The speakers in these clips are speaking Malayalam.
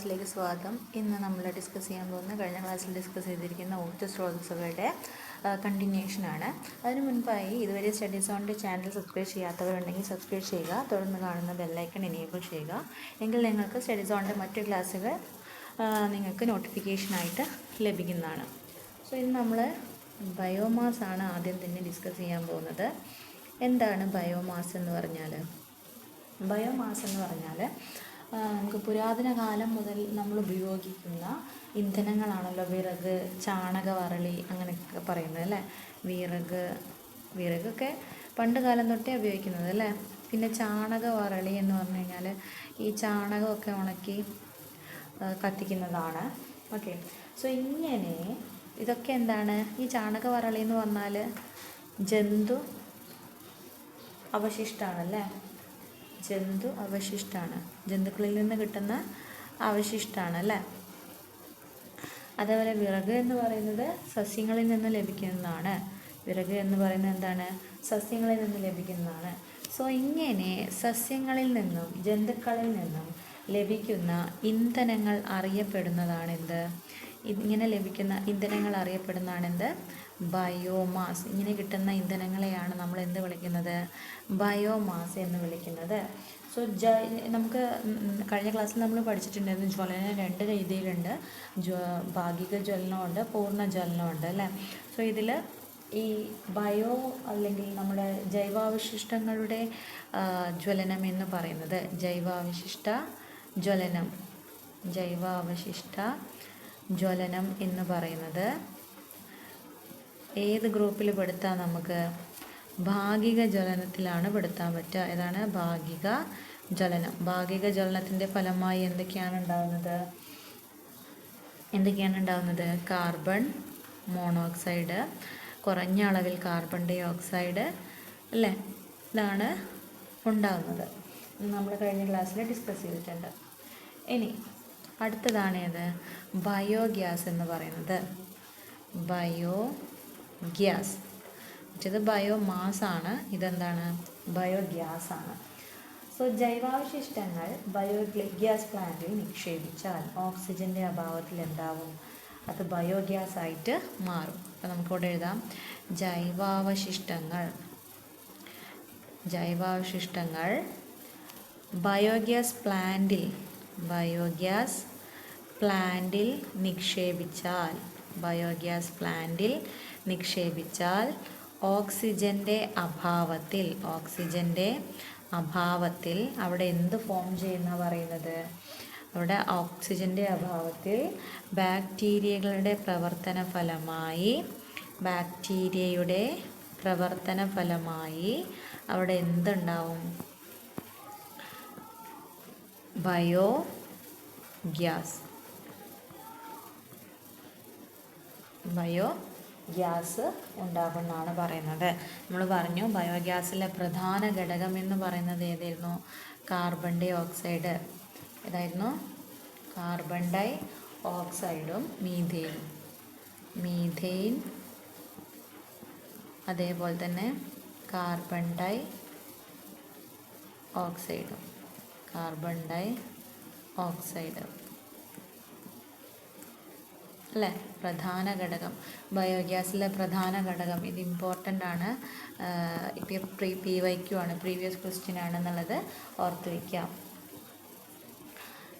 ക്ലാസ്സിലേക്ക് സ്വാഗതം. ഇന്ന് നമ്മൾ ഡിസ്കസ് ചെയ്യാൻ പോകുന്ന കഴിഞ്ഞ ക്ലാസ്സിൽ ഡിസ്കസ് ചെയ്തിരിക്കുന്ന ഊർജ്ജ സ്രോതസ്സുകളുടെ കണ്ടിന്യൂഷനാണ്. അതിനു മുൻപായി ഇതുവരെ സ്റ്റഡി സോണിൻ്റെ ചാനൽ സബ്സ്ക്രൈബ് ചെയ്യാത്തവരുണ്ടെങ്കിൽ സബ്സ്ക്രൈബ് ചെയ്യുക. തുടർന്ന് കാണുന്ന ബെല്ലൈക്കൺ എനേബിൾ ചെയ്യുക. എങ്കിൽ നിങ്ങൾക്ക് സ്റ്റഡി സോണിൻ്റെ മറ്റു ക്ലാസ്സുകൾ നിങ്ങൾക്ക് നോട്ടിഫിക്കേഷനായിട്ട് ലഭിക്കുന്നതാണ്. സോ ഇന്ന് നമ്മൾ ബയോമാസ് ആണ് ആദ്യം തന്നെ ഡിസ്കസ് ചെയ്യാൻ പോകുന്നത്. എന്താണ് ബയോമാസ് എന്ന് പറഞ്ഞാൽ? ബയോമാസ് എന്ന് പറഞ്ഞാൽ നമുക്ക് പുരാതന കാലം മുതൽ നമ്മൾ ഉപയോഗിക്കുന്ന ഇന്ധനങ്ങളാണല്ലോ വിറക്, ചാണകവറളി അങ്ങനെയൊക്കെ പറയുന്നത് അല്ലേ. വിറകൊക്കെ പണ്ട് കാലം തൊട്ടേ ഉപയോഗിക്കുന്നത് അല്ലേ. പിന്നെ ചാണകവറളി എന്ന് പറഞ്ഞു കഴിഞ്ഞാൽ ഈ ചാണകമൊക്കെ ഉണക്കി കത്തിക്കുന്നതാണ്. ഓക്കെ, സോ ഇങ്ങനെ ഇതൊക്കെ എന്താണ്? ഈ ചാണകവറളി എന്ന് പറഞ്ഞാൽ ജന്തു അവശിഷ്ടമാണല്ലേ. ജന്തു അവശിഷ്ടമാണ്, ജന്തുക്കളിൽ നിന്ന് കിട്ടുന്ന അവശിഷ്ടമാണ് അല്ലേ. അതേപോലെ വിറക് എന്ന് പറയുന്നത് സസ്യങ്ങളിൽ നിന്ന് ലഭിക്കുന്നതാണ്. വിറക് എന്ന് പറയുന്നത് എന്താണ്? സസ്യങ്ങളിൽ നിന്ന് ലഭിക്കുന്നതാണ്. സോ ഇങ്ങനെ സസ്യങ്ങളിൽ നിന്നും ജന്തുക്കളിൽ നിന്നും ലഭിക്കുന്ന ഇന്ധനങ്ങൾ അറിയപ്പെടുന്നതാണ് എന്ത്? ഇങ്ങനെ ലഭിക്കുന്ന ഇന്ധനങ്ങൾ അറിയപ്പെടുന്നതാണ് എന്ത്? ബയോമാസ്. ഇങ്ങനെ കിട്ടുന്ന ഇന്ധനങ്ങളെയാണ് നമ്മൾ എന്ത് വിളിക്കുന്നത്? ബയോമാസ് എന്ന് വിളിക്കുന്നത്. സോ നമുക്ക് കഴിഞ്ഞ ക്ലാസ്സിൽ നമ്മൾ പഠിച്ചിട്ടുണ്ടായിരുന്നു ജ്വലനം രണ്ട് രീതിയിലുണ്ട്. ഭാഗിക ജ്വലനമുണ്ട്, പൂർണ്ണ ജ്വലനമുണ്ട് അല്ലേ. സോ ഇതിൽ ഈ ബയോ അല്ലെങ്കിൽ നമ്മുടെ ജൈവാവശിഷ്ടങ്ങളുടെ ജ്വലനം എന്ന് പറയുന്നത് ജൈവാവശിഷ്ട ജ്വലനം എന്ന് പറയുന്നത് ഏത് ഗ്രൂപ്പിൽ പെടുത്താം? നമുക്ക് ഭാഗിക ജ്വലനത്തിലാണ് പെടുത്താൻ പറ്റുക. ഏതാണ് ഭാഗിക ജ്വലനം? ഭാഗിക ജ്വലനത്തിൻ്റെ ഫലമായി എന്തൊക്കെയാണ് ഉണ്ടാകുന്നത്? കാർബൺ മോണോക്സൈഡ്, കുറഞ്ഞ അളവിൽ കാർബൺ ഡൈ ഓക്സൈഡ് അല്ലേ, ഇതാണ് ഉണ്ടാകുന്നത്. നമ്മൾ കഴിഞ്ഞ ക്ലാസ്സിൽ ഡിസ്കസ് ചെയ്തിട്ടുണ്ട്. ഇനി അടുത്തതാണ് ഏത്? ബയോഗ്യാസ് എന്ന് പറയുന്നത്. ബയോഗ്യാസ്, മറ്റേത് ബയോമാസാണ്, ഇതെന്താണ്? ബയോഗ്യാസ് ആണ്. സോ ജൈവാവശിഷ്ടങ്ങൾ ബയോഗ്യാസ് പ്ലാന്റിൽ നിക്ഷേപിച്ചാൽ ഓക്സിജൻ്റെ അഭാവത്തിൽ എന്താവും? അത് ബയോഗ്യാസ് ആയിട്ട് മാറും. അപ്പോൾ നമുക്കിവിടെ എഴുതാം ജൈവാവശിഷ്ടങ്ങൾ ബയോഗ്യാസ് പ്ലാന്റിൽ നിക്ഷേപിച്ചാൽ ഓക്സിജൻ്റെ അഭാവത്തിൽ അവിടെ എന്ത് ഫോം ചെയ്യുന്ന പറയുന്നത്? അവിടെ ഓക്സിജൻ്റെ അഭാവത്തിൽ ബാക്ടീരിയയുടെ പ്രവർത്തന ഫലമായി അവിടെ എന്തുണ്ടാവും? ബയോഗ്യാസ് ഉണ്ടാകുമെന്നാണ് പറയുന്നത്. നമ്മൾ പറഞ്ഞു ബയോഗ്യാസിലെ പ്രധാന ഘടകം എന്ന് പറയുന്നത് ഏതായിരുന്നു? Carbon dioxide. ഏതായിരുന്നു? കാർബൺ ഡൈ ഓക്സൈഡും മീഥെയിൻ അതേപോലെ തന്നെ കാർബൺ ഡൈ ഓക്സൈഡ് അല്ലേ, പ്രധാന ഘടകം. ബയോഗ്യാസിലെ പ്രധാന ഘടകം. ഇത് ഇമ്പോർട്ടൻ്റ് ആണ്. ഇപ്പോൾ PYQ ആണ്, പ്രീവിയസ് ക്വസ്റ്റ്യൻ ആണെന്നുള്ളത് ഓർത്ത് വയ്ക്കാം.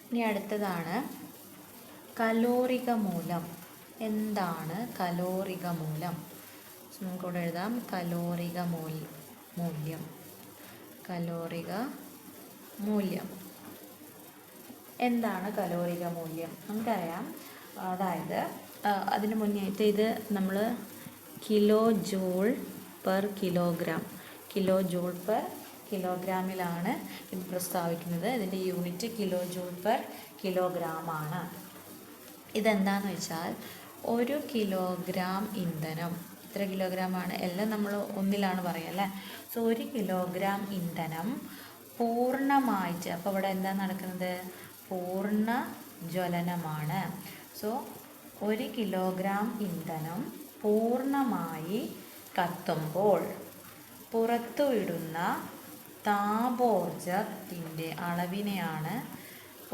ഇനി അടുത്തതാണ് കലോറിക മൂലം. എന്താണ് കലോറിക മൂലം? നമുക്കിവിടെ എഴുതാം കലോറിക മൂല്യം. എന്താണ് കലോറിക മൂല്യം? നമുക്കറിയാം. അതായത് അതിന് മുന്നേറ്റ് ഇത് നമ്മൾ കിലോ ജൂൾ പെർ കിലോഗ്രാമിലാണ് ഇത് പ്രസ്താവിക്കുന്നത്. ഇതിൻ്റെ unit kilo joule per kilogram ആണ്. ഇതെന്താണെന്ന് വെച്ചാൽ 1 കിലോഗ്രാം ഇന്ധനം എത്ര കിലോഗ്രാമാണ്? എല്ലാം നമ്മൾ ഒന്നിലാണ് പറയുക അല്ലേ. സോ 1 കിലോഗ്രാം ഇന്ധനം പൂർണ്ണമായിട്ട്, അപ്പോൾ ഇവിടെ എന്താ നടക്കുന്നത്? പൂർണ്ണ ജ്വലനമാണ്. സോ 1 കിലോഗ്രാം ഇന്ധനം പൂർണ്ണമായി കത്തുമ്പോൾ പുറത്തുവിടുന്ന താപോർജ്ജത്തിൻ്റെ അളവിനെയാണ്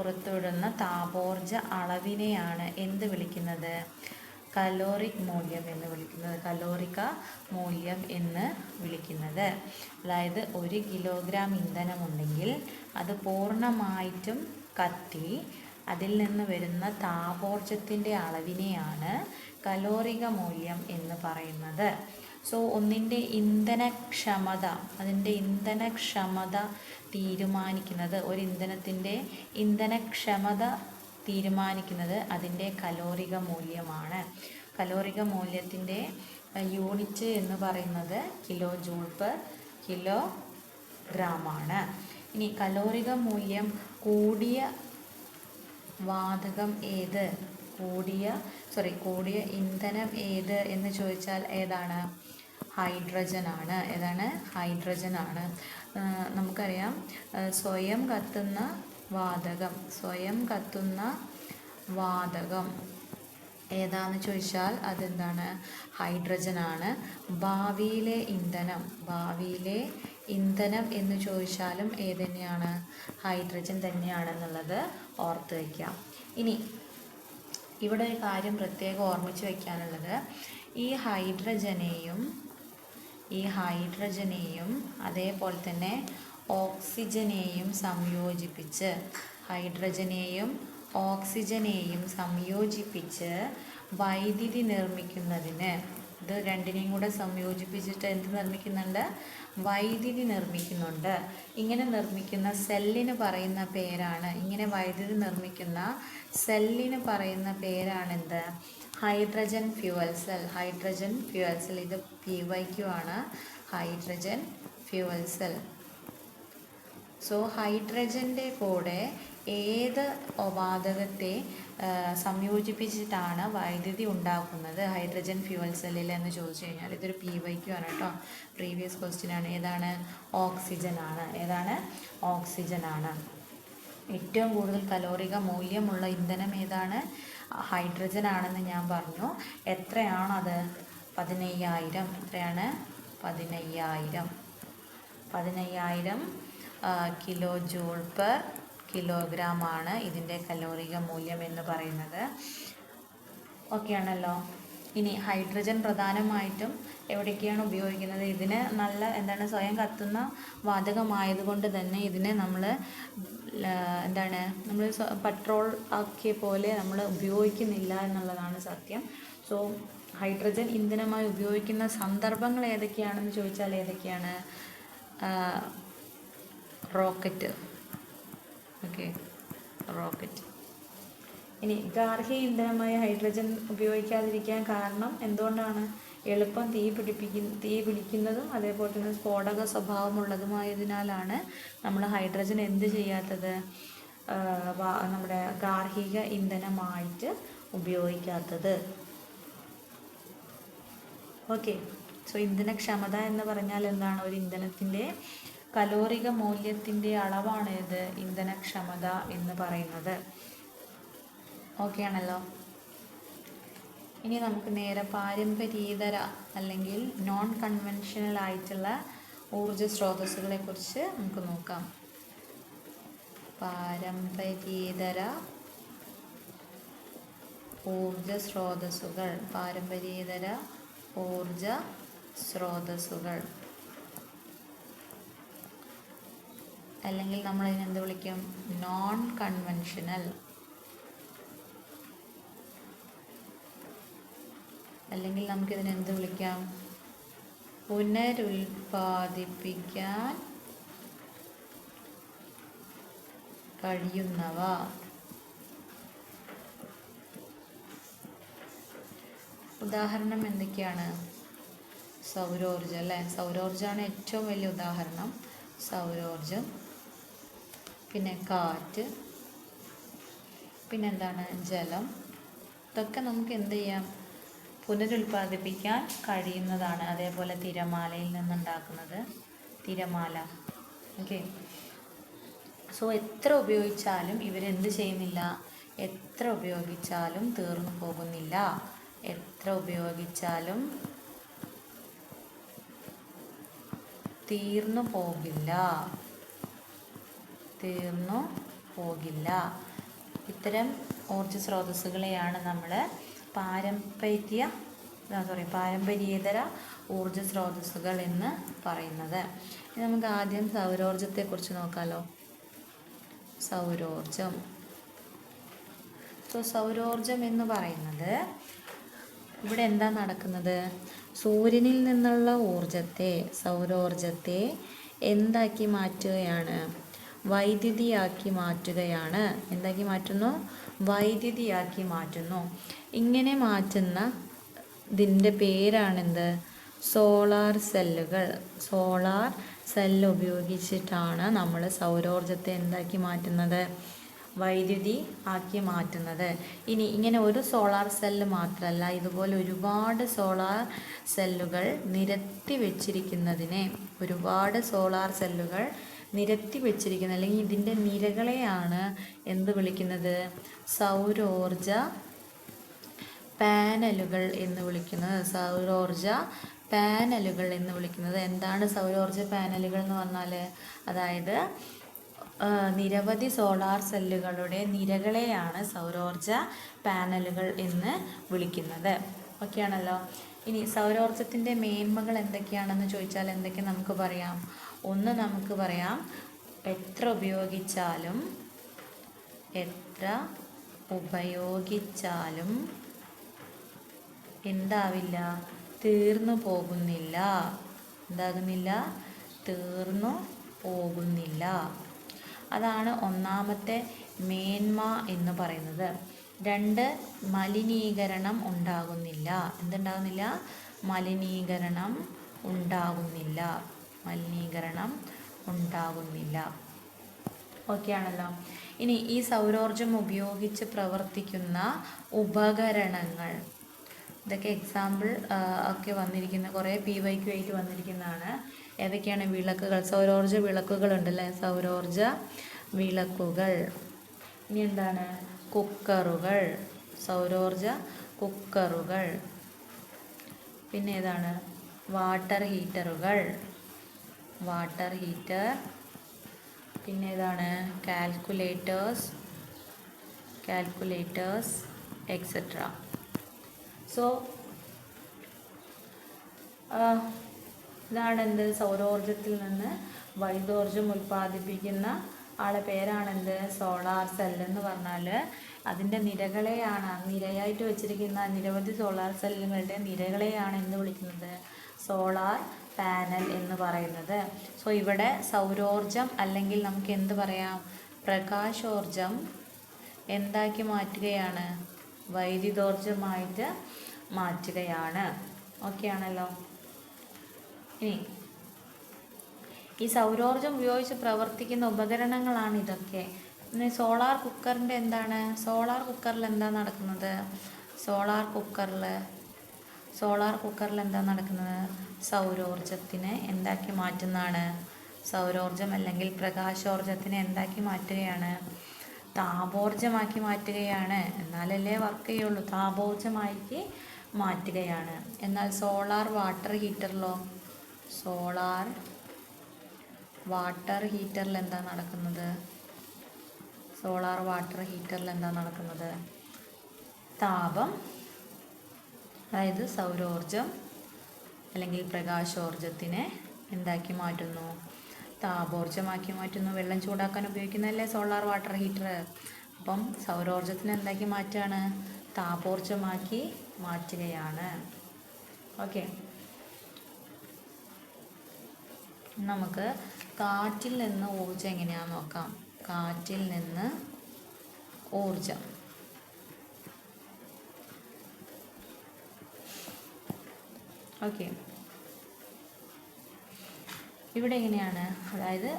പുറത്തുവിടുന്ന താപോർജ്ജ അളവിനെയാണ് എന്ത് വിളിക്കുന്നത്? കലോറിക് മൂല്യം എന്ന് വിളിക്കുന്നത്. കലോറിക മൂല്യം എന്ന് വിളിക്കുന്നത്. അതായത് 1 കിലോഗ്രാം ഇന്ധനമുണ്ടെങ്കിൽ അത് പൂർണ്ണമായിട്ടും കത്തി അതിൽ നിന്ന് വരുന്ന താപോർജ്ജത്തിൻ്റെ അളവിനെയാണ് കലോറിക മൂല്യം എന്ന് പറയുന്നത്. സോ ഒന്നിൻ്റെ ഇന്ധനക്ഷമത, അതിൻ്റെ ഇന്ധനക്ഷമത തീരുമാനിക്കുന്നത്, ഒരു ഇന്ധനത്തിൻ്റെ ഇന്ധനക്ഷമത തീരുമാനിക്കുന്നത് അതിൻ്റെ കലോറിക മൂല്യമാണ്. കലോറിക മൂല്യത്തിൻ്റെ യൂണിറ്റ് എന്ന് പറയുന്നത് കിലോ ജൂൾ പെർ കിലോഗ്രാമാണ്. ഇനി കലോറിക മൂല്യം കൂടിയ വാതകം ഏത്, കൂടിയ ഇന്ധനം ഏത് എന്ന് ചോദിച്ചാൽ ഏതാണ്? ഹൈഡ്രജൻ ആണ്. ഏതാണ്? ഹൈഡ്രജൻ ആണ്. നമുക്കറിയാം സ്വയം കത്തുന്ന വാതകം ഏതാന്ന് ചോദിച്ചാൽ അതെന്താണ്? ഹൈഡ്രജൻ ആണ്. ഭാവിയിലെ ഇന്ധനം എന്ന് ചോദിച്ചാലും ഏത് തന്നെയാണ്? ഹൈഡ്രജൻ തന്നെയാണെന്നുള്ളത് ഓർത്ത് വയ്ക്കാം. ഇനി ഇവിടെ ഒരു കാര്യം പ്രത്യേകം ഓർമ്മിച്ച് വയ്ക്കാനുള്ളത്, ഈ ഹൈഡ്രജനെയും അതേപോലെ തന്നെ ഓക്സിജനെയും സംയോജിപ്പിച്ച് വൈദ്യുതി നിർമ്മിക്കുന്നതിന്, ഇത് രണ്ടിനെയും കൂടെ സംയോജിപ്പിച്ചിട്ട് എന്ത് നിർമ്മിക്കുന്നുണ്ട്? വൈദ്യുതി നിർമ്മിക്കുന്നുണ്ട്. ഇങ്ങനെ നിർമ്മിക്കുന്ന സെല്ലിന് പറയുന്ന പേരാണ്, ഇങ്ങനെ വൈദ്യുതി നിർമ്മിക്കുന്ന സെല്ലിന് പറയുന്ന പേരാണെന്ത്? Hydrogen fuel cell. ഇത് PYQ ആണ്. Hydrogen fuel cell. സോ ഹൈഡ്രജൻ്റെ കൂടെ ഏത് വാതകത്തെ സംയോജിപ്പിച്ചിട്ടാണ് വൈദ്യുതി ഉണ്ടാക്കുന്നത് ഹൈഡ്രജൻ ഫ്യൂവൽ സെല്ലിൽ എന്ന് ചോദിച്ചു കഴിഞ്ഞാൽ ഇതൊരു PYQ ആണ് കേട്ടോ. പ്രീവിയസ് ക്വസ്റ്റ്യൻ ആണ്. ഏതാണ്? ഓക്സിജൻ ആണ്. ഏറ്റവും കൂടുതൽ കലോറിക മൂല്യമുള്ള ഇന്ധനം ഏതാണ്? ഹൈഡ്രജൻ ആണെന്ന് ഞാൻ പറഞ്ഞു. എത്രയാണത്? 15,000. എത്രയാണ്? 15,000 കിലോ ജൂൾ പെർ കിലോഗ്രാം ആണ് ഇതിൻ്റെ കലോറിക മൂല്യം എന്ന് പറയുന്നത്. ഓക്കെ ആണല്ലോ. ഇനി ഹൈഡ്രജൻ പ്രധാനമായിട്ടും എവിടേക്കാണ് ഉപയോഗിക്കുന്നത്? ഇതിന് നല്ല സ്വയം കത്തുന്ന വാതകമായതുകൊണ്ട് തന്നെ ഇതിനെ നമ്മൾ പെട്രോൾ ആക്കിയ പോലെ നമ്മൾ ഉപയോഗിക്കുന്നില്ല എന്നുള്ളതാണ് സത്യം. സോ ഹൈഡ്രജൻ ഇന്ധനമായി ഉപയോഗിക്കുന്ന സന്ദർഭങ്ങൾ ഏതൊക്കെയാണെന്ന് ചോദിച്ചാൽ ഏതൊക്കെയാണ്? റോക്കറ്റ്. ഇനി ഗാർഹിക ഇന്ധനമായ ഹൈഡ്രജൻ ഉപയോഗിക്കാതിരിക്കാൻ കാരണം എന്തുകൊണ്ടാണ്? എളുപ്പം തീ പിടിക്കുന്നതും അതേപോലെ തന്നെ സ്ഫോടക സ്വഭാവമുള്ളതുമായതിനാലാണ് നമ്മൾ ഹൈഡ്രജൻ എന്ത് ചെയ്യാത്തത്? നമ്മുടെ ഗാർഹിക ഇന്ധനമായിട്ട് ഉപയോഗിക്കാത്തത്. ഓക്കെ. സോ ഇന്ധനക്ഷമത എന്ന് പറഞ്ഞാൽ എന്താണ്? ഒരു ഇന്ധനത്തിൻ്റെ കലോറിക മൂല്യത്തിൻ്റെ അളവാണ് ഇത് ഇന്ധനക്ഷമത എന്ന് പറയുന്നത്. ഓക്കെ ആണല്ലോ. ഇനി നമുക്ക് നേരെ പാരമ്പര്യേതര അല്ലെങ്കിൽ നോൺ കൺവെൻഷണൽ ആയിട്ടുള്ള ഊർജ സ്രോതസ്സുകളെ കുറിച്ച് നമുക്ക് നോക്കാം. പാരമ്പര്യേതര ഊർജ സ്രോതസ്സുകൾ അല്ലെങ്കിൽ നമ്മൾ ഇതിനെന്ത് വിളിക്കും? നോൺ കൺവെൻഷണൽ അല്ലെങ്കിൽ നമുക്കിതിനെന്ത് വിളിക്കാം? പുനരുൽപ്പാദിപ്പിക്കാൻ കഴിയുന്നവ. ഉദാഹരണം എന്തൊക്കെയാണ്? സൗരോർജം അല്ലേ? സൗരോർജമാണ് ഏറ്റവും വലിയ ഉദാഹരണം. സൗരോർജം, പിന്നെ കാറ്റ്, പിന്നെന്താണ്? ജലം. ഇതൊക്കെ നമുക്ക് എന്ത് ചെയ്യാം? പുനരുൽപ്പാദിപ്പിക്കാൻ കഴിയുന്നതാണ്. അതേപോലെ തിരമാലയിൽ നിന്നുണ്ടാക്കുന്നത് തിരമാല. ഓക്കെ. സോ എത്ര ഉപയോഗിച്ചാലും ഇവരെന്ത് ചെയ്യുന്നില്ല? എത്ര ഉപയോഗിച്ചാലും തീർന്നു പോകുന്നില്ല. എത്ര ഉപയോഗിച്ചാലും തീർന്നു പോകില്ല. ഇത്തരം ഊർജ്ജ സ്രോതസ്സുകളെയാണ് നമ്മൾ പാരമ്പര്യേതര ഊർജ്ജ സ്രോതസ്സുകൾ എന്ന് പറയുന്നത്. ഇനി നമുക്ക് ആദ്യം സൗരോർജ്ജത്തെക്കുറിച്ച് നോക്കാമല്ലോ. സൗരോർജ്ജം. സൗരോർജ്ജം എന്ന് പറയുന്നത് ഇവിടെ എന്താ നടക്കുന്നത്? സൂര്യനിൽ നിന്നുള്ള സൗരോർജ്ജത്തെ എന്താക്കി മാറ്റുകയാണ്? വൈദ്യുതിയാക്കി മാറ്റുകയാണ്. എന്താക്കി മാറ്റുന്നു? വൈദ്യുതിയാക്കി മാറ്റുന്നു. ഇങ്ങനെ മാറ്റുന്ന ഇതിൻ്റെ പേരാണെന്ത്? സോളാർ സെല്ലുകൾ. സോളാർ സെല്ല് ഉപയോഗിച്ചിട്ടാണ് നമ്മൾ സൗരോർജ്ജത്തെ എന്താക്കി മാറ്റുന്നത്? വൈദ്യുതി ആക്കി മാറ്റുന്നത്. ഇനി ഇങ്ങനെ ഒരു സോളാർ സെല്ല് മാത്രമല്ല, ഇതുപോലെ ഒരുപാട് സോളാർ സെല്ലുകൾ നിരത്തി വെച്ചിരിക്കുന്നതിനെ അല്ലെങ്കിൽ ഇതിൻ്റെ നിരകളെയാണ് എന്ത് വിളിക്കുന്നത്? സൗരോർജ പാനലുകൾ എന്ന് വിളിക്കുന്നത്. സൗരോർജ പാനലുകൾ എന്ന് വിളിക്കുന്നത്. എന്താണ് സൗരോർജ പാനലുകൾ എന്ന് പറഞ്ഞാൽ? അതായത് നിരവധി സോളാർ സെല്ലുകളുടെ നിരകളെയാണ് സൗരോർജ പാനലുകൾ എന്ന് വിളിക്കുന്നത്. ഓക്കെയാണല്ലോ. ഇനി സൗരോർജത്തിൻ്റെ മേന്മകൾ എന്തൊക്കെയാണെന്ന് ചോദിച്ചാൽ എന്തൊക്കെ നമുക്ക് പറയാം? ഒന്ന് നമുക്ക് പറയാം, എത്ര ഉപയോഗിച്ചാലും എന്താവില്ല? തീർന്നു പോകുന്നില്ല. തീർന്നു പോകുന്നില്ല. അതാണ് ഒന്നാമത്തെ മേന്മ എന്ന് പറയുന്നത്. 2, മലിനീകരണം ഉണ്ടാകുന്നില്ല. എന്തുണ്ടാകുന്നില്ല? മലിനീകരണം ഉണ്ടാകുന്നില്ല. ഓക്കെ ആണല്ലോ. ഇനി ഈ സൗരോർജ്ജം ഉപയോഗിച്ച് പ്രവർത്തിക്കുന്ന ഉപകരണങ്ങൾ, ഇതൊക്കെ എക്സാമ്പിൾ ഒക്കെ വന്നിരിക്കുന്ന കുറേ PYQ ആയിട്ട് വന്നിരിക്കുന്നതാണ്. ഏതൊക്കെയാണ്? വിളക്കുകൾ. സൗരോർജ്ജ വിളക്കുകൾ ഉണ്ടല്ലേ? സൗരോർജ്ജ വിളക്കുകൾ. ഇനി എന്താണ്? കുക്കറുകൾ. സൗരോർജ്ജ കുക്കറുകൾ. പിന്നെ ഏതാണ്? Water heater. പിന്നെ ഏതാണ്? Calculators etcetera. ഇതാണെന്ത്? സൗരോർജ്ജത്തിൽ നിന്ന് വൈദ്യോർജ്ജം ഉൽപ്പാദിപ്പിക്കുന്ന ആളെ പേരാണെന്ത്? സോളാർ സെൽ എന്ന് പറഞ്ഞാൽ അതിൻ്റെ നിരയായിട്ട് വെച്ചിരിക്കുന്ന നിരവധി സോളാർ സെല്ലുകളുടെ നിരകളെയാണ് എന്ത് വിളിക്കുന്നത്? സോളാർ പാനൽ എന്ന് പറയുന്നത്. ഇവിടെ സൗരോർജ്ജം അല്ലെങ്കിൽ നമുക്ക് എന്ത് പറയാം? പ്രകാശോർജ്ജം എന്താക്കി മാറ്റുകയാണ്? വൈദ്യുതോർജ്ജമായിട്ട് മാറ്റുകയാണ്. ഓക്കെ ആണല്ലോ. ഇനി ഈ സൗരോർജ്ജം ഉപയോഗിച്ച് പ്രവർത്തിക്കുന്ന ഉപകരണങ്ങളാണ് ഇതൊക്കെ. ഇനി സോളാർ കുക്കറിൻ്റെ എന്താണ്? സോളാർ കുക്കറിൽ എന്താ നടക്കുന്നത്? സോളാർ കുക്കറിൽ എന്താ നടക്കുന്നത്? സൗരോർജ്ജത്തിനെ എന്താക്കി മാറ്റുന്നതാണ്? സൗരോർജ്ജം അല്ലെങ്കിൽ പ്രകാശോർജ്ജത്തിനെ എന്താക്കി മാറ്റുകയാണ്? താപോർജ്ജമാക്കി മാറ്റുകയാണ്. എന്നാലല്ലേ വർക്ക് ചെയ്യുള്ളൂ. താപോർജ്ജമാക്കി മാറ്റുകയാണ്. എന്നാൽ സോളാർ വാട്ടർ ഹീറ്ററിലോ? സോളാർ വാട്ടർ ഹീറ്ററിൽ എന്താ നടക്കുന്നത്? താപം, അതായത് സൗരോർജ്ജം അല്ലെങ്കിൽ പ്രകാശോർജ്ജത്തിനെ എന്താക്കി മാറ്റുന്നു? താപോർജ്ജമാക്കി മാറ്റുന്നു. വെള്ളം ചൂടാക്കാൻ ഉപയോഗിക്കുന്നതല്ലേ സോളാർ വാട്ടർ ഹീറ്റർ. അപ്പം സൗരോർജ്ജത്തിനെ എന്താക്കി മാറ്റുകയാണ്? താപോർജ്ജമാക്കി മാറ്റുകയാണ്. ഓക്കെ. നമുക്ക് കാറ്റിൽ നിന്ന് ഊർജ്ജം എങ്ങനെയാണെന്ന് നോക്കാം. കാറ്റിൽ നിന്ന് ഊർജ്ജം. ഓക്കെ. ഇവിടെ എങ്ങനെയാണ്? അതായത്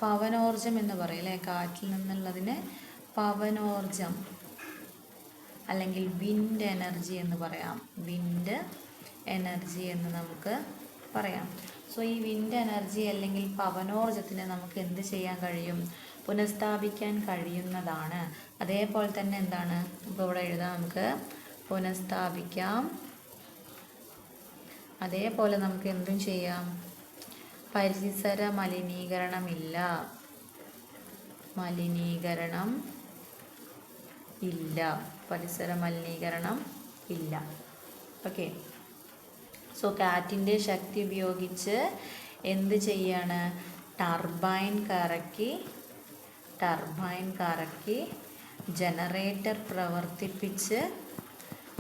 പവനോർജ്ജം എന്ന് പറയില്ലേ, കാറ്റിൽ നിന്നുള്ളതിന് പവനോർജ്ജം അല്ലെങ്കിൽ വിൻഡ് എനർജി എന്ന് പറയാം. വിൻഡ് എനർജി എന്ന് നമുക്ക് പറയാം. ഈ വിൻഡ് എനർജി അല്ലെങ്കിൽ പവനോർജ്ജത്തിനെ നമുക്ക് എന്ത് ചെയ്യാൻ കഴിയും? പുനഃസ്ഥാപിക്കാൻ കഴിയുന്നതാണ്. അതേപോലെ തന്നെ എന്താണ്? ഇപ്പോൾ ഇവിടെ എഴുതാം, നമുക്ക് പുനഃസ്ഥാപിക്കാം. അതേപോലെ നമുക്ക് എന്തും ചെയ്യാം. പരിസര മലിനീകരണം ഇല്ല. പരിസര മലിനീകരണം ഇല്ല. ഓക്കെ. സോ കാറ്റിൻ്റെ ശക്തി ഉപയോഗിച്ച് എന്ത് ചെയ്യാണ്? ടർബൈൻ കറക്കി ജനറേറ്റർ പ്രവർത്തിപ്പിച്ച്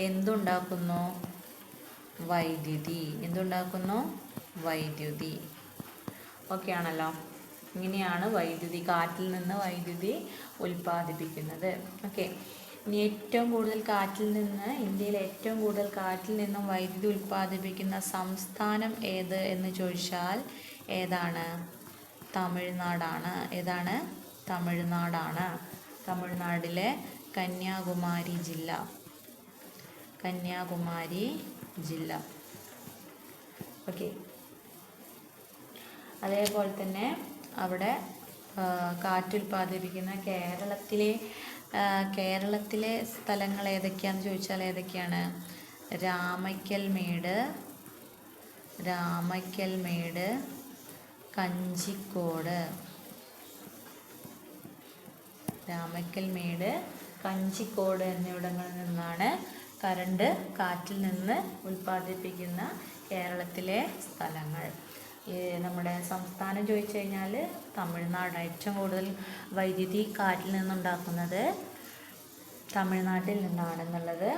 എന്തുണ്ടാക്കുന്നു? വൈദ്യുതി. ഓക്കെ ആണല്ലോ. ഇങ്ങനെയാണ് കാറ്റിൽ നിന്ന് വൈദ്യുതി ഉൽപ്പാദിപ്പിക്കുന്നത്. ഓക്കെ. ഇനി ഇന്ത്യയിൽ ഏറ്റവും കൂടുതൽ കാറ്റിൽ നിന്നും വൈദ്യുതി ഉൽപ്പാദിപ്പിക്കുന്ന സംസ്ഥാനം ഏത് എന്ന് ചോദിച്ചാൽ ഏതാണ്? തമിഴ്നാടാണ്. തമിഴ്നാടിലെ കന്യാകുമാരി ജില്ല. ഓക്കെ. അതേപോലെ തന്നെ അവിടെ കാറ്റുൽപ്പാദിപ്പിക്കുന്ന കേരളത്തിലെ സ്ഥലങ്ങൾ ഏതൊക്കെയാണെന്ന് ചോദിച്ചാൽ ഏതൊക്കെയാണ്? രാമക്കൽമേട്, കഞ്ചിക്കോട് എന്നിവിടങ്ങളിൽ നിന്നാണ് കാറ്റിൽ നിന്ന് ഉൽപ്പാദിപ്പിക്കുന്ന കേരളത്തിലെ സ്ഥലങ്ങൾ. നമ്മുടെ സംസ്ഥാനം ചോദിച്ചു കഴിഞ്ഞാൽ തമിഴ്നാട്. ഏറ്റവും കൂടുതൽ വൈദ്യുതി കാറ്റിൽ നിന്നുണ്ടാക്കുന്നത് തമിഴ്നാട്ടിൽ നിന്നാണെന്നുള്ളത്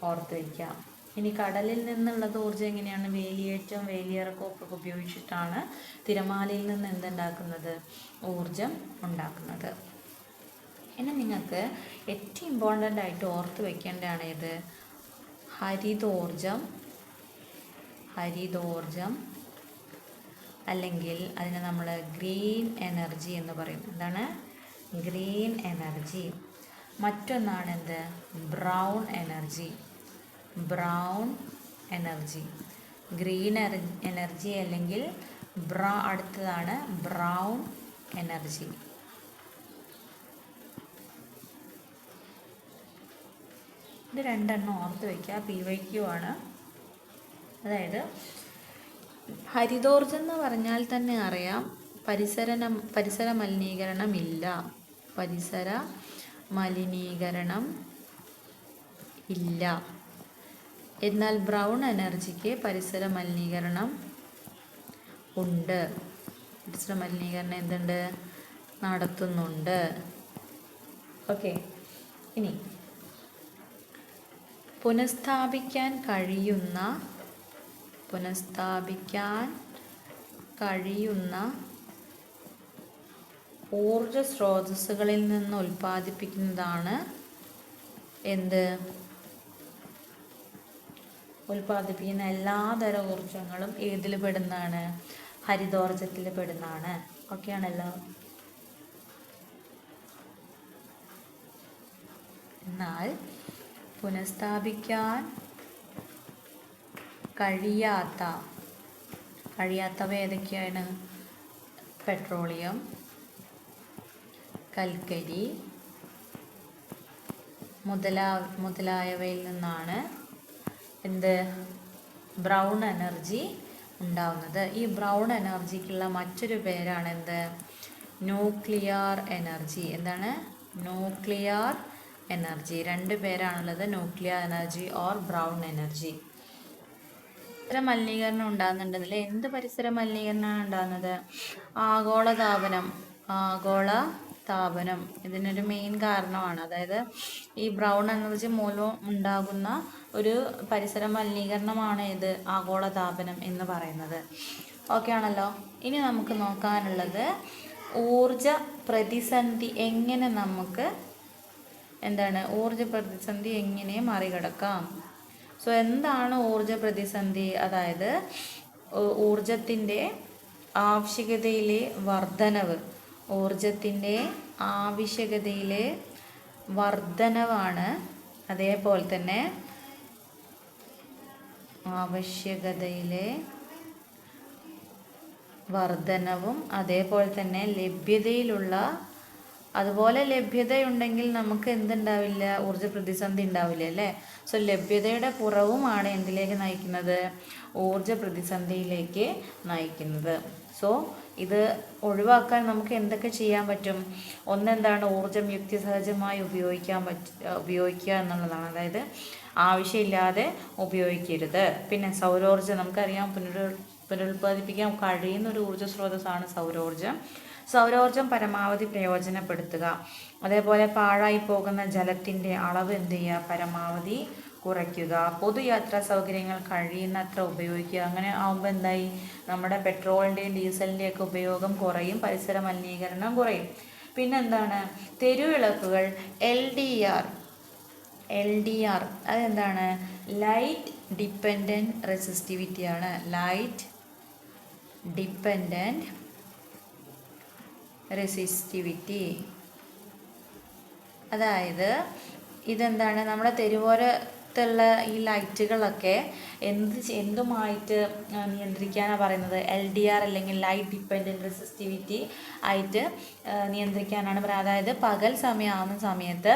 ഓർത്ത് വയ്ക്കാം. ഇനി കടലിൽ നിന്നുള്ളത് ഊർജ്ജം എങ്ങനെയാണ്? വേലിയേറ്റവും വേലിയിറക്കവും ഒക്കെ ഉപയോഗിച്ചിട്ടാണ് തിരമാലയിൽ നിന്ന് എന്തുണ്ടാക്കുന്നത്? ഊർജ്ജം ഉണ്ടാക്കുന്നത്. ഇനി നിങ്ങൾക്ക് ഏറ്റവും ഇമ്പോർട്ടൻ്റ് ആയിട്ട് ഓർത്ത് വയ്ക്കേണ്ടതാണ് ഇത് ഹരിതോർജം അല്ലെങ്കിൽ അതിനെ നമ്മൾ ഗ്രീൻ എനർജി എന്ന് പറയും. എന്താണ്? Green energy. മറ്റൊന്നാണ് എന്ത്? Brown energy. ഗ്രീൻ എനർജി അല്ലെങ്കിൽ അടുത്തതാണ് ബ്രൗൺ എനർജി. ഇത് രണ്ടെണ്ണം ഓർത്ത് വയ്ക്കുക. PYQ ആണ്. അതായത് ഹരിതോർജം എന്ന് പറഞ്ഞാൽ തന്നെ അറിയാം പരിസര മലിനീകരണം ഇല്ല. എന്നാൽ ബ്രൗൺ എനർജിക്ക് പരിസര മലിനീകരണം ഉണ്ട്. പരിസര മലിനീകരണം എന്തുണ്ട്? നടത്തുന്നുണ്ട്. ഓക്കെ. ഇനി പുനഃസ്ഥാപിക്കാൻ കഴിയുന്ന ഊർജ സ്രോതസ്സുകളിൽ നിന്ന് ഉൽപ്പാദിപ്പിക്കുന്നതാണ് ഉൽപ്പാദിപ്പിക്കുന്ന എല്ലാതരം ഊർജങ്ങളും ഏതിൽ പെടുന്നതാണ്? ഹരിതോർജത്തിൽ പെടുന്നതാണ്. ഓക്കെ ആണല്ലോ. എന്നാൽ പുനഃസ്ഥാപിക്കാൻ കഴിയാത്തവ ഏതൊക്കെയാണ്? പെട്രോളിയം, കൽക്കരി മുതലായവയിൽ നിന്നാണ് ബ്രൗൺ എനർജി ഉണ്ടാവുന്നത്. ഈ ബ്രൗൺ എനർജിക്കുള്ള മറ്റൊരു പേരാണ് ന്യൂക്ലിയർ എനർജി. എന്താണ്? Nuclear energy. രണ്ട് പേരാണുള്ളത്, nuclear energy or brown energy. പരിസര മലിനീകരണം ഉണ്ടാകുന്നുണ്ടെന്നില്ല. എന്ത് പരിസര മലിനീകരണമാണ് ഉണ്ടാകുന്നത്? ആഗോളതാപനം ഇതിനൊരു മെയിൻ കാരണമാണ്. അതായത് ഈ ബ്രൗൺ എനർജി മൂലം ഉണ്ടാകുന്ന ഒരു പരിസര മലിനീകരണമാണ് ആഗോളതാപനം എന്ന് പറയുന്നത്. ഓക്കെ ആണല്ലോ. ഇനി നമുക്ക് നോക്കാനുള്ളത് ഊർജ പ്രതിസന്ധി എങ്ങനെ മറികടക്കാം. സോ എന്താണ് ഊർജ പ്രതിസന്ധി? അതായത് ഊർജത്തിൻ്റെ ആവശ്യകതയിലെ വർധനവാണ്. അതേപോലെ തന്നെ വർധനവും അതേപോലെ തന്നെ ലഭ്യതയുണ്ടെങ്കിൽ നമുക്ക് എന്തുണ്ടാവില്ല? ഊർജ പ്രതിസന്ധി ഉണ്ടാവില്ല അല്ലേ? സോ ലഭ്യതയുടെ കുറവുമാണ് എന്തിലേക്ക് നയിക്കുന്നത്? ഊർജ പ്രതിസന്ധിയിലേക്ക് നയിക്കുന്നത്. സോ ഇത് ഒഴിവാക്കാൻ നമുക്ക് എന്തൊക്കെ ചെയ്യാൻ പറ്റും? ഒന്നെന്താണ്, ഊർജം യുക്തിസഹജമായി ഉപയോഗിക്കുക എന്നുള്ളതാണ്. അതായത് ആവശ്യമില്ലാതെ ഉപയോഗിക്കരുത്. പിന്നെ സൗരോർജ്ജം നമുക്കറിയാം, പുനരുൽപ്പാദിപ്പിക്കാൻ കഴിയുന്ന ഒരു ഊർജ്ജ സ്രോതസ്സാണ് സൗരോർജ്ജം. സൗരോർജ്ജം പരമാവധി പ്രയോജനപ്പെടുത്തുക. അതേപോലെ പാഴായി പോകുന്ന ജലത്തിൻ്റെ അളവ് എന്ത് ചെയ്യുക? പരമാവധി കുറയ്ക്കുക. പൊതുയാത്രാ സൗകര്യങ്ങൾ കഴിയുന്നത്ര ഉപയോഗിക്കുക. അങ്ങനെ ആകുമ്പോൾ എന്തായി? നമ്മുടെ പെട്രോളിൻ്റെയും ഡീസലിൻ്റെയൊക്കെ ഉപയോഗം കുറയും, പരിസര മലിനീകരണം കുറയും. പിന്നെന്താണ്? തെരുവിളക്കുകൾ LDR അതെന്താണ്? ലൈറ്റ് ഡിപ്പെൻഡൻറ്റ് റെസിസ്റ്റിവിറ്റിയാണ്. Light dependent resistivity. അതായത് ഇതെന്താണ്? നമ്മുടെ തെരുവോരത്തുള്ള ഈ ലൈറ്റുകളൊക്കെ എന്തുമായിട്ട് നിയന്ത്രിക്കാനാണ് പറയുന്നത്? LDR അല്ലെങ്കിൽ ലൈറ്റ് ഡിപ്പെൻഡൻറ്റ് റെസിസ്റ്റിവിറ്റി ആയിട്ട് നിയന്ത്രിക്കാനാണ് പറയുന്നത്. അതായത് പകൽ സമയമാകുന്ന സമയത്ത്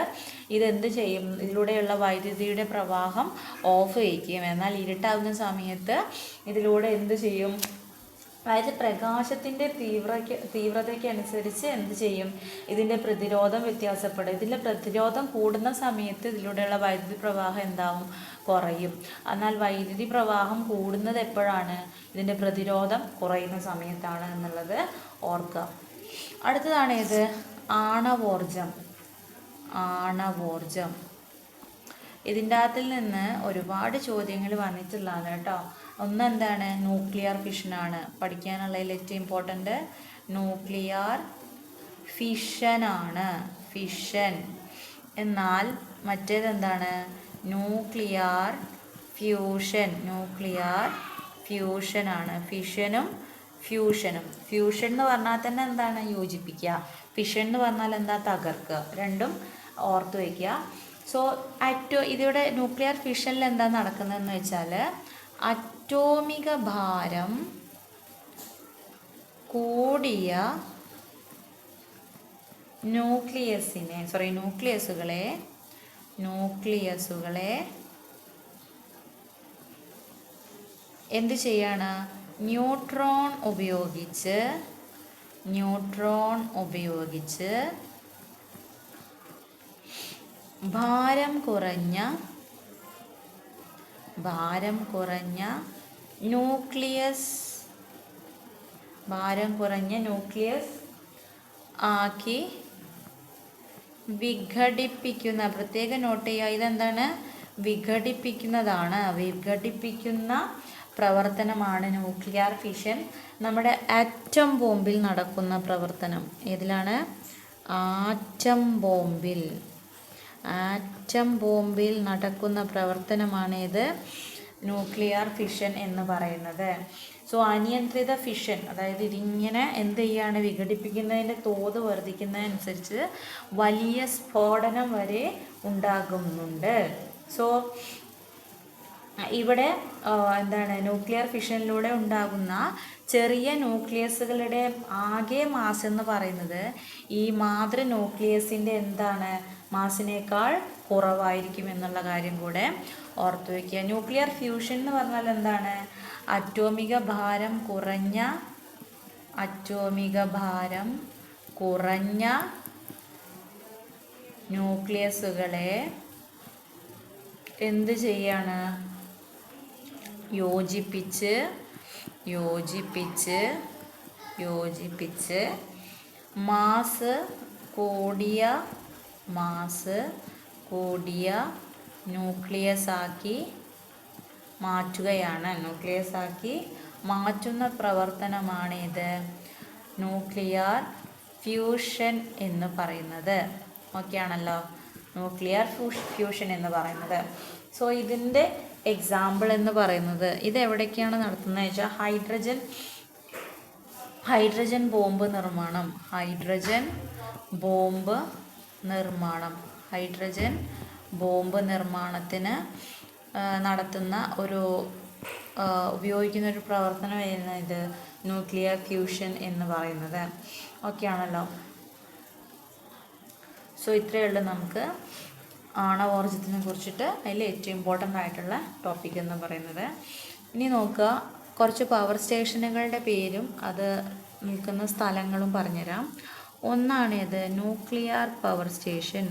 ഇതെന്ത് ചെയ്യും? ഇതിലൂടെയുള്ള വൈദ്യുതിയുടെ പ്രവാഹം ഓഫ് ചെയ്യിക്കും. എന്നാൽ ഇരുട്ടാവുന്ന സമയത്ത് ഇതിലൂടെ എന്ത് ചെയ്യും? അതായത് പ്രകാശത്തിൻ്റെ തീവ്രതയ്ക്ക് അനുസരിച്ച് എന്ത് ചെയ്യും? ഇതിൻ്റെ പ്രതിരോധം വ്യത്യാസപ്പെടും. ഇതിൻ്റെ പ്രതിരോധം കൂടുന്ന സമയത്ത് ഇതിലൂടെയുള്ള വൈദ്യുതി പ്രവാഹം എന്താവും? കുറയും. എന്നാൽ വൈദ്യുതി പ്രവാഹം കൂടുന്നത് എപ്പോഴാണ്? ഇതിൻ്റെ പ്രതിരോധം കുറയുന്ന സമയത്താണ് എന്നുള്ളത് ഓർക്കുക. അടുത്തതാണ് ഇത് ആണവോർജം. ഇതിൻ്റെ അകത്തിൽ നിന്ന് ഒരുപാട് ചോദ്യങ്ങൾ വന്നിട്ടുള്ളതാണ് കേട്ടോ. ഒന്നെന്താണ്? ന്യൂക്ലിയർ ഫിഷനാണ് പഠിക്കാനുള്ളതിൽ ഏറ്റവും ഇമ്പോർട്ടൻ്റ്. Nuclear ഫിഷനാണ്, fission. എന്നാൽ മറ്റേതെന്താണ്? ന്യൂക്ലിയർ ഫ്യൂഷനാണ്. ഫിഷനും ഫ്യൂഷനും. ഫ്യൂഷൻ എന്ന് പറഞ്ഞാൽ തന്നെ എന്താണ്? യോജിപ്പിക്കുക. ഫിഷൻ എന്ന് പറഞ്ഞാൽ എന്താ? തകർക്കുക. രണ്ടും ഓർത്ത് വയ്ക്കുക. സോ ഇതിവിടെ ന്യൂക്ലിയർ ഫിഷനിൽ എന്താ നടക്കുന്നതെന്ന് വെച്ചാൽ, അറ്റോമിക ഭാരം കൂടിയ ന്യൂക്ലിയസുകളെ എന്ത് ചെയ്യാണ്? ന്യൂട്രോൺ ഉപയോഗിച്ച് ഭാരം കുറഞ്ഞ ന്യൂക്ലിയസ് ആക്കി വിഘടിപ്പിക്കുന്ന, പ്രത്യേക നോട്ട് ചെയ്യുക, ഇതെന്താണ്? വിഘടിപ്പിക്കുന്ന പ്രവർത്തനമാണ് ന്യൂക്ലിയർ ഫിഷൻ. നമ്മുടെ ആറ്റം ബോംബിൽ നടക്കുന്ന പ്രവർത്തനം. ഏതിലാണ്? ആറ്റം ബോംബിൽ നടക്കുന്ന പ്രവർത്തനമാണ് ഇത് ന്യൂക്ലിയർ ഫിഷൻ എന്ന് പറയുന്നത്. സോ അനിയന്ത്രിത ഫിഷൻ, അതായത് ഇതിങ്ങനെ എന്ത് ചെയ്യാണ്? വിഘടിപ്പിക്കുന്നതിൻ്റെ തോത് വർദ്ധിക്കുന്നതനുസരിച്ച് വലിയ സ്ഫോടനം വരെ ഉണ്ടാകുന്നുണ്ട്. സോ ഇവിടെ എന്താണ്? ന്യൂക്ലിയർ ഫിഷനിലൂടെ ഉണ്ടാകുന്ന ചെറിയ ന്യൂക്ലിയസുകളുടെ ആകെ മാസ് എന്ന് പറയുന്നത് ഈ മാതൃ ന്യൂക്ലിയസിൻ്റെ എന്താണ്? മാസിനേക്കാൾ കുറവായിരിക്കും എന്നുള്ള കാര്യം കൂടെ ഓർത്തു വയ്ക്കുക. ന്യൂക്ലിയർ ഫ്യൂഷൻ എന്ന് പറഞ്ഞാൽ എന്താണ്? അറ്റോമിക ഭാരം കുറഞ്ഞ ന്യൂക്ലിയസുകളെ എന്ത് ചെയ്യാണ്? യോജിപ്പിച്ച് മാസ് കൂടിയ ന്യൂക്ലിയസാക്കി മാറ്റുന്ന പ്രവർത്തനമാണ് ഇത് ന്യൂക്ലിയർ ഫ്യൂഷൻ എന്ന് പറയുന്നത്. ഓക്കെ ആണല്ലോ? ന്യൂക്ലിയർ ഫ്യൂഷൻ എന്ന് പറയുന്നത്. സോ ഇതിൻ്റെ എക്സാമ്പിൾ എന്ന് പറയുന്നത് ഇത് എവിടേക്കാണ് നടത്തുന്നത് വെച്ചാൽ ഹൈഡ്രജൻ ബോംബ് നിർമ്മാണത്തിന് നടത്തുന്ന ഉപയോഗിക്കുന്ന ഒരു പ്രവർത്തനമായിരുന്നു ഇത് ന്യൂക്ലിയർ ഫ്യൂഷൻ എന്ന് പറയുന്നത്. ഓക്കെ ആണല്ലോ? സോ ഇത്രയേ ഉള്ളൂ നമുക്ക് ആണവോർജ്ജത്തിനെ കുറിച്ചിട്ട്. അതിൽ ഏറ്റവും ഇമ്പോർട്ടൻ്റ് ആയിട്ടുള്ള ടോപ്പിക് എന്ന് പറയുന്നത്. ഇനി നോക്കുക, കുറച്ച് പവർ സ്റ്റേഷനുകളുടെ പേരും അത് നിൽക്കുന്ന സ്ഥലങ്ങളും പറഞ്ഞുതരാം. ഒന്നാണേത് nuclear power station.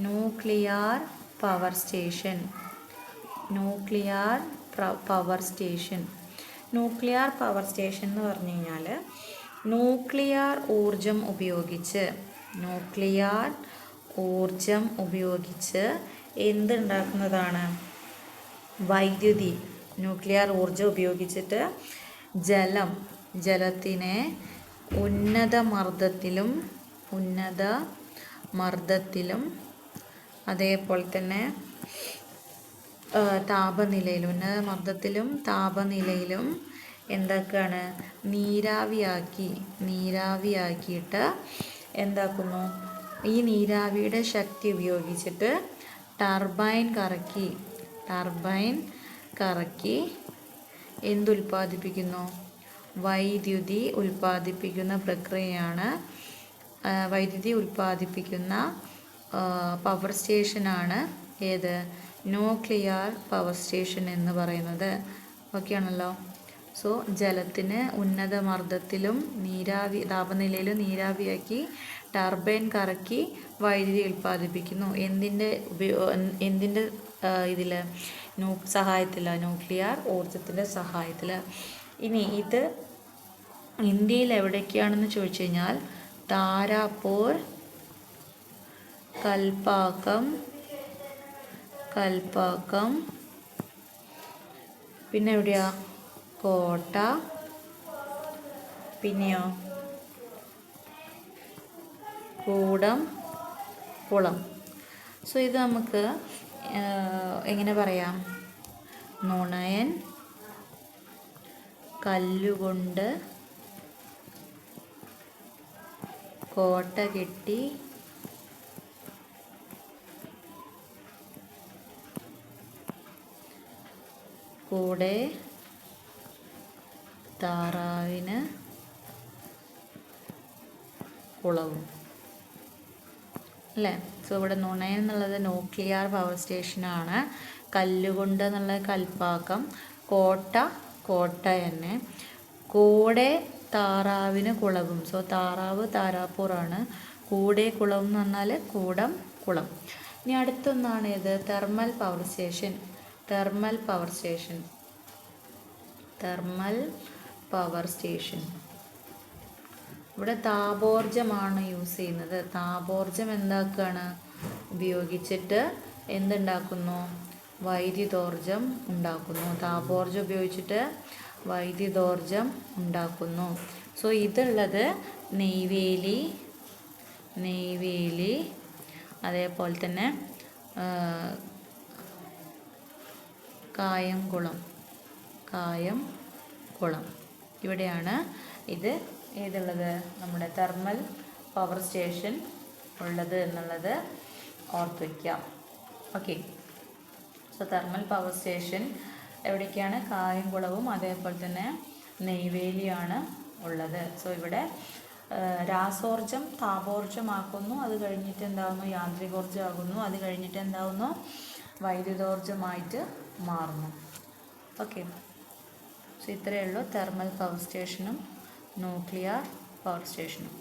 Nuclear power station. Nuclear power station. Nuclear power station എന്ന് പറഞ്ഞു കഴിഞ്ഞാൽ ന്യൂക്ലിയർ ഊർജം ഉപയോഗിച്ച് എന്തുണ്ടാക്കുന്നതാണ്? വൈദ്യുതി. ന്യൂക്ലിയർ ഊർജം ഉപയോഗിച്ചിട്ട് ജലത്തിനെ ഉന്നത മർദ്ദത്തിലും അതേപോലെ തന്നെ താപനിലയിലും എന്താക്കാണ്? നീരാവിയാക്കിയിട്ട് എന്താക്കുന്നു? ഈ നീരാവിയുടെ ശക്തി ഉപയോഗിച്ചിട്ട് ടർബൈൻ കറക്കി എന്തുൽപ്പാദിപ്പിക്കുന്നു? വൈദ്യുതി ഉൽപ്പാദിപ്പിക്കുന്ന പ്രക്രിയയാണ്. വൈദ്യുതി ഉൽപ്പാദിപ്പിക്കുന്ന പവർ സ്റ്റേഷനാണ് ഏത്? ന്യൂക്ലിയർ പവർ സ്റ്റേഷൻ എന്ന് പറയുന്നത്. ഓക്കെ ആണല്ലോ. സോ ജലത്തിന് ഉന്നത മർദ്ദത്തിലും താപനിലയിലും നീരാവിയാക്കി ടർബൈൻ കറക്കി വൈദ്യുതി ഉൽപ്പാദിപ്പിക്കുന്നു. എന്തിൻ്റെ ഇതിൽ? സഹായത്തിലാണ്, ന്യൂക്ലിയർ ഊർജത്തിൻ്റെ സഹായത്തിൽ. ഇനി ഇത് ഇന്ത്യയിൽ എവിടേക്കാണെന്ന് ചോദിച്ചു കഴിഞ്ഞാൽ താരാപൂർ, കൽപ്പാക്കം, പിന്നെ എവിടെയാ? കോട്ട, പിന്നെയോ കുളം. സോ ഇത് നമുക്ക് എങ്ങനെ പറയാം? നുണയൻ കല്ലുകൊണ്ട് കോട്ട കെട്ടി കൂടെ താറാവിന് കുളവും. അല്ലേ? സോ ഇവിടെ നുണയൻ എന്നുള്ളത് ന്യൂക്ലിയർ പവർ സ്റ്റേഷനാണ്. കല്ലുകൊണ്ട് എന്നുള്ളത് കൽപ്പാക്കം, കോട്ട തന്നെ, കൂടെ താറാവിന് കുളവും. സോ താറാവ് താരാപ്പൂറാണ്. കൂടെ കുളം എന്ന് പറഞ്ഞാൽ കുളം. ഇനി അടുത്തൊന്നാണ് ഇത് തെർമൽ പവർ സ്റ്റേഷൻ. ഇവിടെ താപോർജ്ജമാണ് യൂസ് ചെയ്യുന്നത്. താപോർജ്ജം എന്താക്കുകയാണ്? ഉപയോഗിച്ചിട്ട് എന്തുണ്ടാക്കുന്നു? വൈദ്യുതോർജ്ജം ഉണ്ടാക്കുന്നു. താപോർജ്ജം ഉപയോഗിച്ചിട്ട് വൈദ്യുതോർജ്ജം ഉണ്ടാക്കുന്നു. സോ ഇതുള്ളത് നെയ്വേലി, അതേപോലെ തന്നെ കായംകുളം ഇവിടെയാണ് ഇത് ഏതുള്ളത്? നമ്മുടെ തെർമൽ പവർ സ്റ്റേഷൻ ഉള്ളത് എന്നുള്ളത് ഓർത്ത് വയ്ക്കാം. Okay. So thermal power station എവിടേക്കാണ്? കായംകുളവും അതേപോലെ തന്നെ നെയ്വേലിയാണ് ഉള്ളത്. സോ ഇവിടെ രാസോർജം താപോർജ്ജമാക്കുന്നു. അത് കഴിഞ്ഞിട്ട് എന്താകുന്നു? യാന്ത്രികോർജ്ജമാകുന്നു. അത് കഴിഞ്ഞിട്ട് എന്താകുന്നു? വൈദ്യുതോർജ്ജമായിട്ട് മാറുന്നു. ഓക്കെ. സോ ഇത്രയേ ഉള്ളൂ തെർമൽ പവർ സ്റ്റേഷനും ന്യൂക്ലിയർ പവർ സ്റ്റേഷനും.